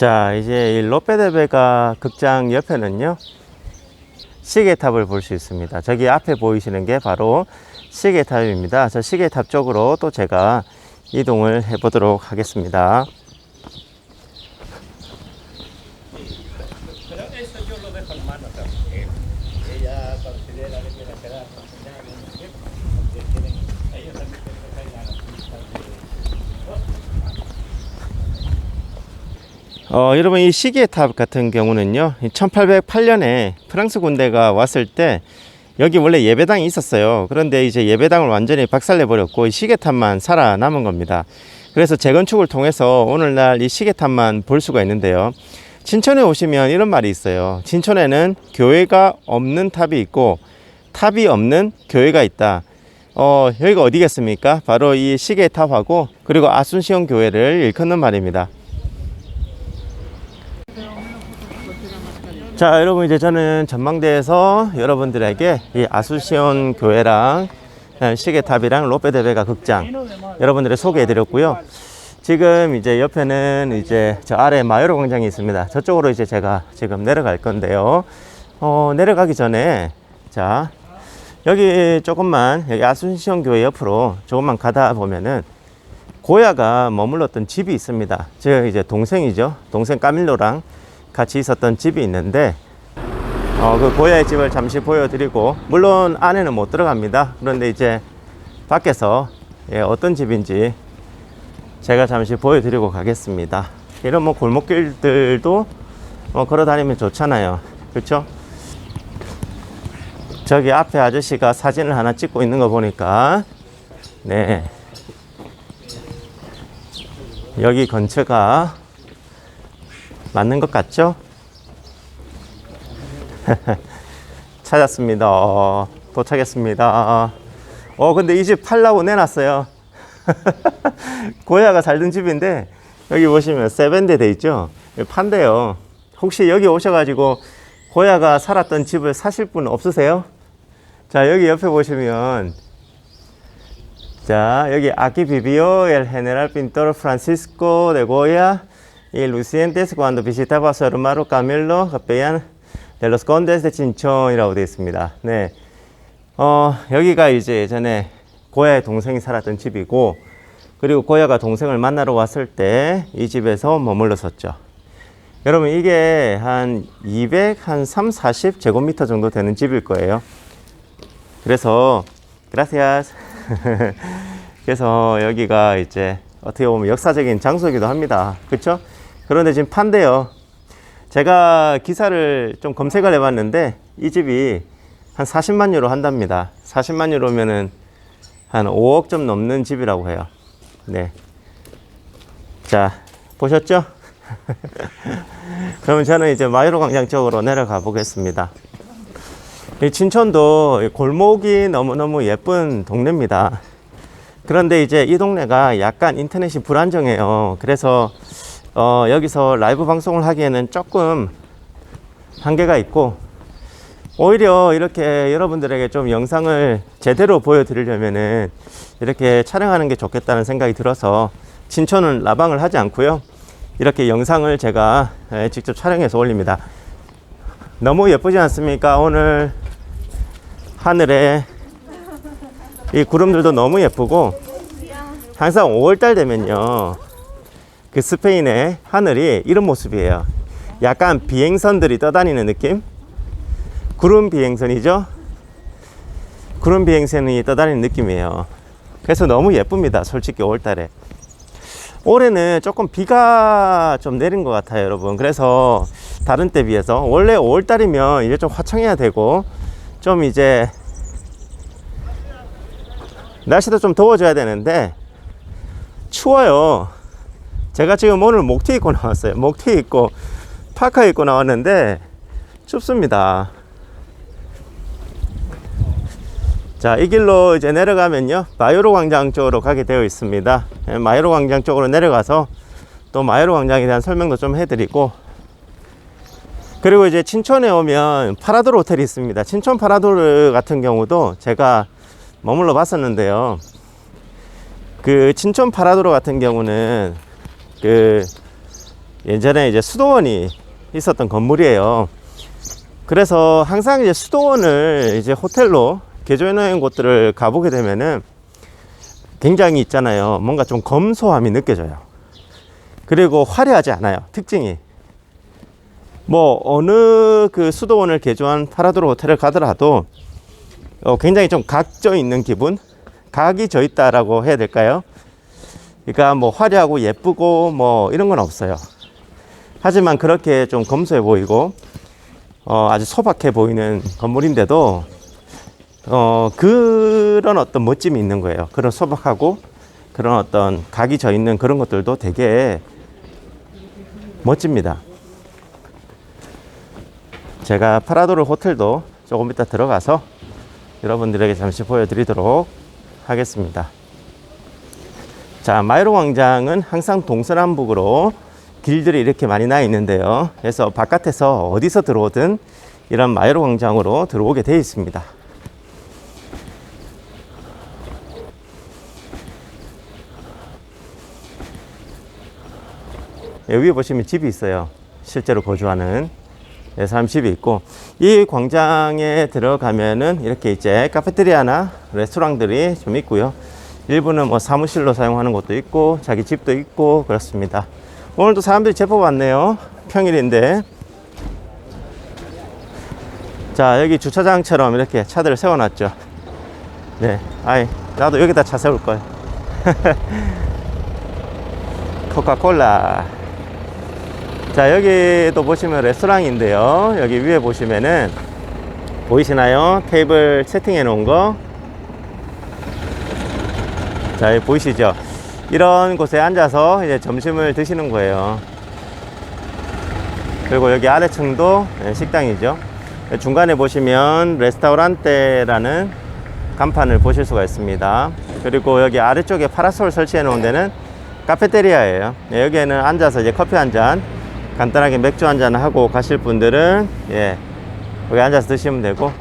자, 이제 이 로페데베가 극장 옆에는요, 시계탑을 볼 수 있습니다. 저기 앞에 보이시는 게 바로 시계탑입니다. 저 시계탑 쪽으로 또 제가 이동을 해 보도록 하겠습니다. 여러분, 이 시계탑 같은 경우는요, 1808년에 프랑스 군대가 왔을 때 여기 원래 예배당이 있었어요. 그런데 이제 예배당을 완전히 박살내 버렸고 이 시계탑만 살아남은 겁니다. 그래서 재건축을 통해서 오늘날 이 시계탑만 볼 수가 있는데요. 진천에 오시면 이런 말이 있어요. 진천에는 교회가 없는 탑이 있고 탑이 없는 교회가 있다. 여기가 어디겠습니까? 바로 이 시계탑하고 그리고 아순시온 교회를 일컫는 말입니다. 자, 여러분, 이제 저는 전망대에서 여러분들에게 이 아순시온 교회랑 시계탑이랑 로페데베가 극장 여러분들의 소개해 드렸고요. 지금 이제 옆에는 이제 저 아래 마요로 광장이 있습니다. 저쪽으로 이제 제가 지금 내려갈 건데요. 내려가기 전에 자, 여기 조금만 여기 아순시온 교회 옆으로 조금만 가다 보면은 고야가 머물렀던 집이 있습니다. 제 이제 동생이죠. 동생 까밀로랑 같이 있었던 집이 있는데 그 고야의 집을 잠시 보여드리고, 물론 안에는 못 들어갑니다. 그런데 이제 밖에서 어떤 집인지 제가 잠시 보여드리고 가겠습니다. 이런 뭐 골목길들도 걸어 다니면 좋잖아요. 그렇죠? 저기 앞에 아저씨가 사진을 하나 찍고 있는 거 보니까 네, 여기 근처가 맞는 것 같죠? 찾았습니다. 도착했습니다. 근데 이 집 팔라고 내놨어요. 고야가 살던 집인데 여기 보시면 세벤데 돼 있죠? 판대요. 혹시 여기 오셔가지고 고야가 살았던 집을 사실 분 없으세요? 자, 여기 옆에 보시면 자, 여기 아키 비비오 엘 헤네랄 핀토르 프란시스코 데 고야 y Lucientes cuando visitaba a su hermano Camilo capellán de los Condes de Chinchon이라고 되어 있습니다. 네, 여기가 이제 예전에 고야의 동생이 살았던 집이고, 그리고 고야가 동생을 만나러 왔을 때 이 집에서 머물렀었죠. 여러분, 이게 한 40 제곱미터 정도 되는 집일 거예요. 그래서 gracias. 그래서 여기가 이제 어떻게 보면 역사적인 장소이기도 합니다. 그렇죠? 그런데 지금 판대요. 제가 기사를 좀 검색을 해봤는데 이 집이 한 40만 유로 한답니다. 40만 유로면은 한 5억 좀 넘는 집이라고 해요. 네. 자, 보셨죠? 그러면 저는 이제 마요로 광장 쪽으로 내려가 보겠습니다. 이 진천도 골목이 너무너무 예쁜 동네입니다. 그런데 이제 이 동네가 약간 인터넷이 불안정해요. 그래서 여기서 라이브 방송을 하기에는 조금 한계가 있고, 오히려 이렇게 여러분들에게 좀 영상을 제대로 보여드리려면은 이렇게 촬영하는 게 좋겠다는 생각이 들어서 진천은 라방을 하지 않고요, 이렇게 영상을 제가 직접 촬영해서 올립니다. 너무 예쁘지 않습니까? 오늘 하늘에 이 구름들도 너무 예쁘고, 항상 5월달 되면요, 그 스페인의 하늘이 이런 모습이에요. 약간 비행선들이 떠다니는 느낌? 구름 비행선이죠? 구름 비행선이 떠다니는 느낌이에요. 그래서 너무 예쁩니다. 솔직히 5월달에. 올해는 조금 비가 좀 내린 것 같아요, 여러분. 그래서 다른 때 비해서 원래 5월달이면 이제 좀 화창해야 되고, 좀 이제 날씨도 좀 더워져야 되는데 추워요. 제가 지금 오늘 목티 입고 나왔어요. 목티 입고 파카 입고 나왔는데 춥습니다. 자, 이 길로 이제 내려가면요, 마요로 광장 쪽으로 가게 되어 있습니다. 마요로 광장 쪽으로 내려가서 또 마요로 광장에 대한 설명도 좀 해드리고, 그리고 이제 친천에 오면 파라도르 호텔이 있습니다. 친천 파라도르 같은 경우도 제가 머물러 봤었는데요, 그 친천 파라도르 같은 경우는 그 예전에 이제 수도원이 있었던 건물이에요. 그래서 항상 이제 수도원을 이제 호텔로 개조해 놓은 곳들을 가보게 되면은 굉장히 있잖아요. 뭔가 좀 검소함이 느껴져요. 그리고 화려하지 않아요. 특징이. 뭐, 어느 그 수도원을 개조한 파라도르 호텔을 가더라도 굉장히 좀 각져 있는 기분? 각이 져 있다라고 해야 될까요? 그러니까 뭐 화려하고 예쁘고 뭐 이런 건 없어요. 하지만 그렇게 좀 검소해 보이고 아주 소박해 보이는 건물인데도 그런 어떤 멋짐이 있는 거예요. 그런 소박하고 그런 어떤 각이 져 있는 그런 것들도 되게 멋집니다. 제가 파라도르 호텔도 조금 이따 들어가서 여러분들에게 잠시 보여드리도록 하겠습니다. 자, 마이로 광장은 항상 동서남북으로 길들이 이렇게 많이 나 있는데요. 그래서 바깥에서 어디서 들어오든 이런 마이로 광장으로 들어오게 되어 있습니다. 여기 보시면 집이 있어요. 실제로 거주하는 사람 집이 있고, 이 광장에 들어가면은 이렇게 이제 카페테리아나 레스토랑들이 좀 있고요. 일부는 뭐 사무실로 사용하는 곳도 있고 자기 집도 있고 그렇습니다. 오늘도 사람들이 제법 왔네요. 평일인데. 자, 여기 주차장처럼 이렇게 차들을 세워놨죠. 네, 아이, 나도 여기다 차 세울걸. 코카콜라. 자, 여기도 보시면 레스토랑인데요. 여기 위에 보시면은 보이시나요? 테이블 세팅해 놓은 거. 자, 여기 보이시죠? 이런 곳에 앉아서 이제 점심을 드시는 거예요. 그리고 여기 아래층도 식당이죠. 중간에 보시면 레스타우란테라는 간판을 보실 수가 있습니다. 그리고 여기 아래쪽에 파라솔 설치해 놓은 데는 카페테리아예요. 여기에는 앉아서 이제 커피 한 잔, 간단하게 맥주 한 잔 하고 가실 분들은 여기 앉아서 드시면 되고,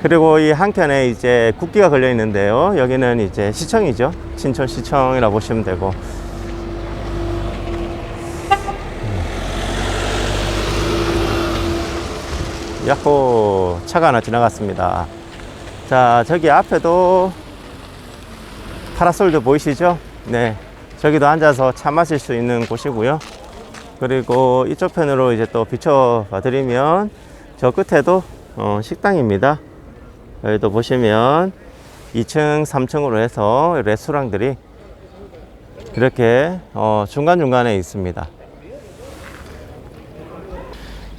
그리고 이 한켠에 이제 국기가 걸려 있는데요. 여기는 이제 시청이죠. 친천시청이라고 보시면 되고. 야호, 차가 하나 지나갔습니다. 자, 저기 앞에도 파라솔도 보이시죠? 네, 저기도 앉아서 차 마실 수 있는 곳이고요. 그리고 이쪽 편으로 이제 또 비춰봐 드리면 저 끝에도 식당입니다. 여기도 보시면 2층, 3층으로 해서 레스토랑들이 이렇게 중간중간에 있습니다.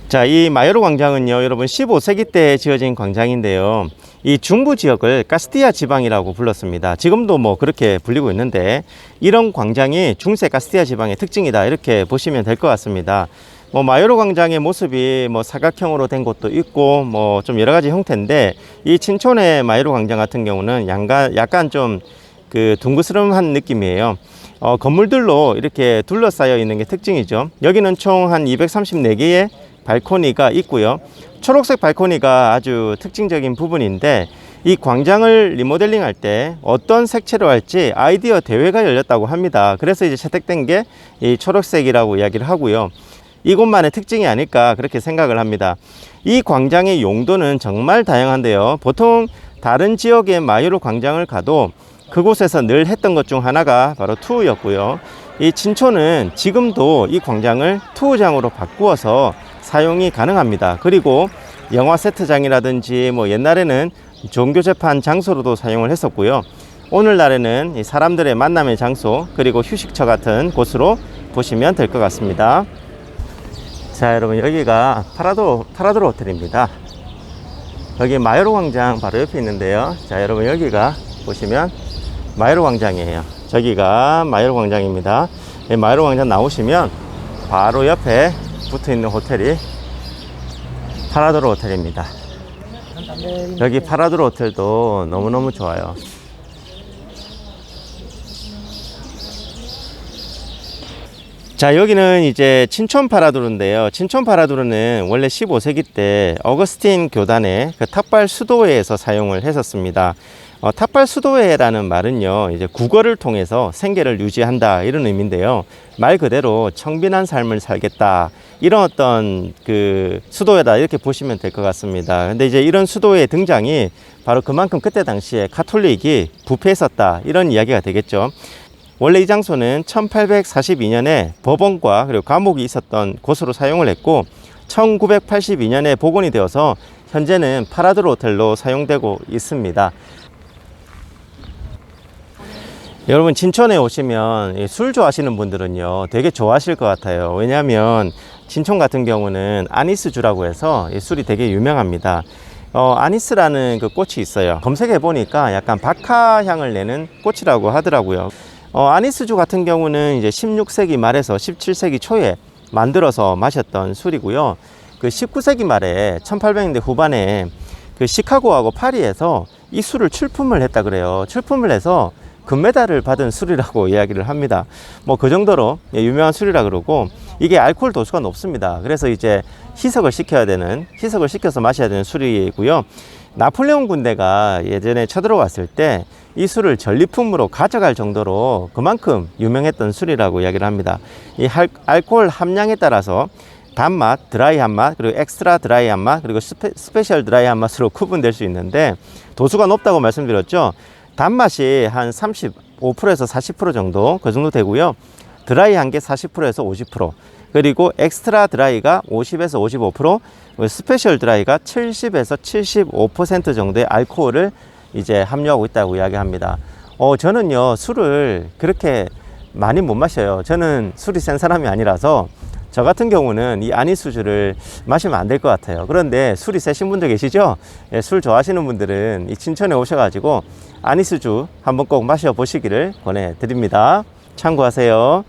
자, 이 마요르 광장은요, 여러분 15세기 때 지어진 광장인데요. 이 중부 지역을 카스티아 지방이라고 불렀습니다. 지금도 뭐 그렇게 불리고 있는데, 이런 광장이 중세 카스티아 지방의 특징이다, 이렇게 보시면 될 것 같습니다. 뭐 마요르 광장의 모습이 뭐 사각형으로 된 곳도 있고 뭐 좀 여러 가지 형태인데, 이 친촌의 마요르 광장 같은 경우는 약간 좀 그 둥그스름한 느낌이에요. 건물들로 이렇게 둘러싸여 있는 게 특징이죠. 여기는 총 한 234개의 발코니가 있고요. 초록색 발코니가 아주 특징적인 부분인데, 이 광장을 리모델링 할 때 어떤 색채로 할지 아이디어 대회가 열렸다고 합니다. 그래서 이제 채택된 게 이 초록색이라고 이야기를 하고요. 이곳만의 특징이 아닐까 그렇게 생각을 합니다. 이 광장의 용도는 정말 다양한데요. 보통 다른 지역의 마요르 광장을 가도 그곳에서 늘 했던 것 중 하나가 바로 투우였고요. 이 친촌은 지금도 이 광장을 투우장으로 바꾸어서 사용이 가능합니다. 그리고 영화 세트장이라든지 뭐 옛날에는 종교 재판 장소로도 사용을 했었고요. 오늘날에는 이 사람들의 만남의 장소, 그리고 휴식처 같은 곳으로 보시면 될 것 같습니다. 자, 여러분, 여기가 파라도르 호텔입니다. 여기 마요르 광장 바로 옆에 있는데요. 자, 여러분, 여기가 보시면 마요르 광장이에요. 저기가 마요르 광장입니다. 마요르 광장 나오시면 바로 옆에 붙어 있는 호텔이 파라도르 호텔입니다. 여기 파라도르 호텔도 너무너무 좋아요. 자, 여기는 이제 친촌 파라도르인데요. 친촌 파라도르는 원래 15세기 때 어거스틴 교단의 그 탑발 수도회에서 사용을 했었습니다. 탑발 수도회라는 말은요, 이제 국어를 통해서 생계를 유지한다 이런 의미인데요. 말 그대로 청빈한 삶을 살겠다 이런 어떤 그 수도회다 이렇게 보시면 될 것 같습니다. 근데 이제 이런 수도회의 등장이 바로 그만큼 그때 당시에 가톨릭이 부패했었다 이런 이야기가 되겠죠. 원래 이 장소는 1842년에 법원과 그리고 감옥이 있었던 곳으로 사용을 했고 1982년에 복원이 되어서 현재는 파라드로 호텔로 사용되고 있습니다. 여러분 진천에 오시면 술 좋아하시는 분들은요 되게 좋아하실 것 같아요. 왜냐하면 진천 같은 경우는 아니스주라고 해서 이 술이 되게 유명합니다. 아니스라는 그 꽃이 있어요. 검색해 보니까 약간 박하향을 내는 꽃이라고 하더라고요. 아니스주 같은 경우는 이제 16세기 말에서 17세기 초에 만들어서 마셨던 술이고요. 그 19세기 말에 1800년대 후반에 그 시카고하고 파리에서 이 술을 출품을 했다 그래요. 출품을 해서 금메달을 받은 술이라고 이야기를 합니다. 뭐 그 정도로 유명한 술이라 그러고 이게 알코올 도수가 높습니다. 그래서 이제 희석을 시켜서 마셔야 되는 술이고요. 나폴레옹 군대가 예전에 쳐들어왔을 때 이 술을 전리품으로 가져갈 정도로 그만큼 유명했던 술이라고 이야기를 합니다. 이 알코올 함량에 따라서 단맛, 드라이한 맛, 그리고 엑스트라 드라이한 맛, 그리고 스페셜 드라이한 맛으로 구분될 수 있는데 도수가 높다고 말씀드렸죠. 단맛이 한 35%에서 40% 정도 그 정도 되고요. 드라이한 게 40%에서 50%, 그리고 엑스트라 드라이가 50에서 55%, 스페셜 드라이가 70에서 75% 정도의 알코올을 이제 함유하고 있다고 이야기합니다. 저는요 술을 그렇게 많이 못 마셔요. 저는 술이 센 사람이 아니라서 저 같은 경우는 이 아니스주를 마시면 안 될 것 같아요. 그런데 술이 세신 분들 계시죠? 예, 술 좋아하시는 분들은 이 진천에 오셔가지고 아니스주 한번 꼭 마셔보시기를 권해드립니다. 참고하세요.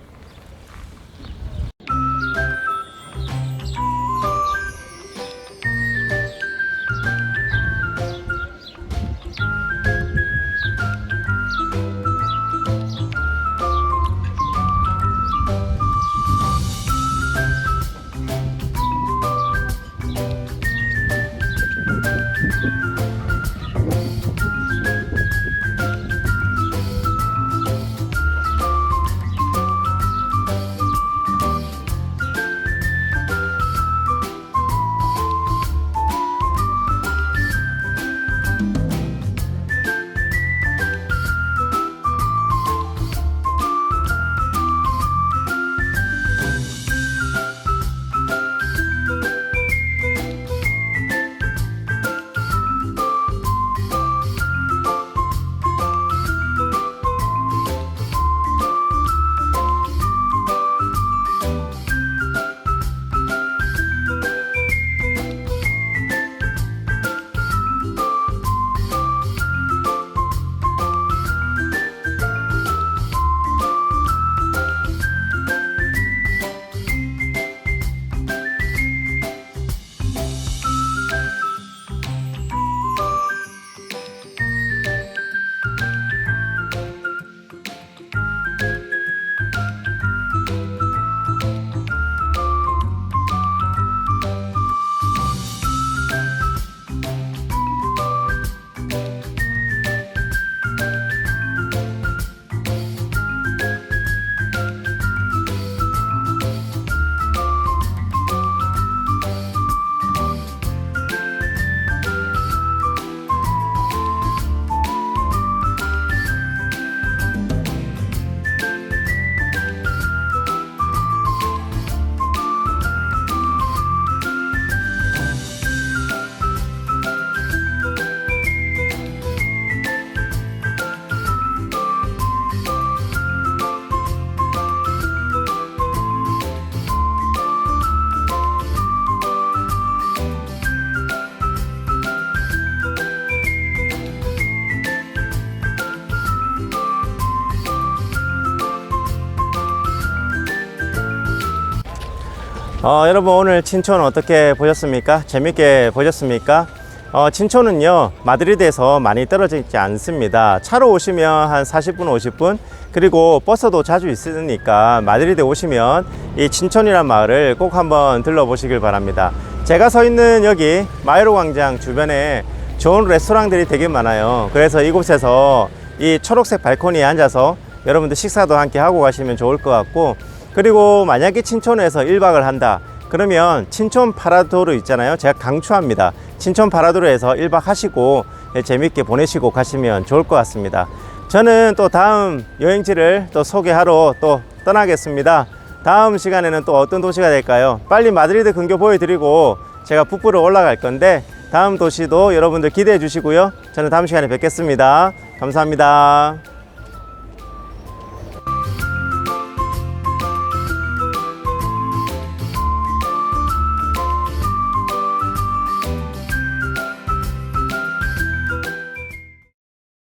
여러분 오늘 진천 어떻게 보셨습니까? 재밌게 보셨습니까? 진천은요 마드리드에서 많이 떨어져 있지 않습니다. 차로 오시면 한 40분 50분, 그리고 버스도 자주 있으니까 마드리드에 오시면 이 진천이란 마을을 꼭 한번 들러보시길 바랍니다. 제가 서 있는 여기 마이로 광장 주변에 좋은 레스토랑들이 되게 많아요. 그래서 이곳에서 이 초록색 발코니에 앉아서 여러분들 식사도 함께 하고 가시면 좋을 것 같고, 그리고 만약에 친촌에서 1박을 한다 그러면 친촌 파라도르 있잖아요. 제가 강추합니다. 친촌 파라도르에서 1박 하시고 재밌게 보내시고 가시면 좋을 것 같습니다. 저는 또 다음 여행지를 또 소개하러 또 떠나겠습니다. 다음 시간에는 또 어떤 도시가 될까요? 빨리 마드리드 근교 보여드리고 제가 북부로 올라갈 건데, 다음 도시도 여러분들 기대해 주시고요. 저는 다음 시간에 뵙겠습니다. 감사합니다.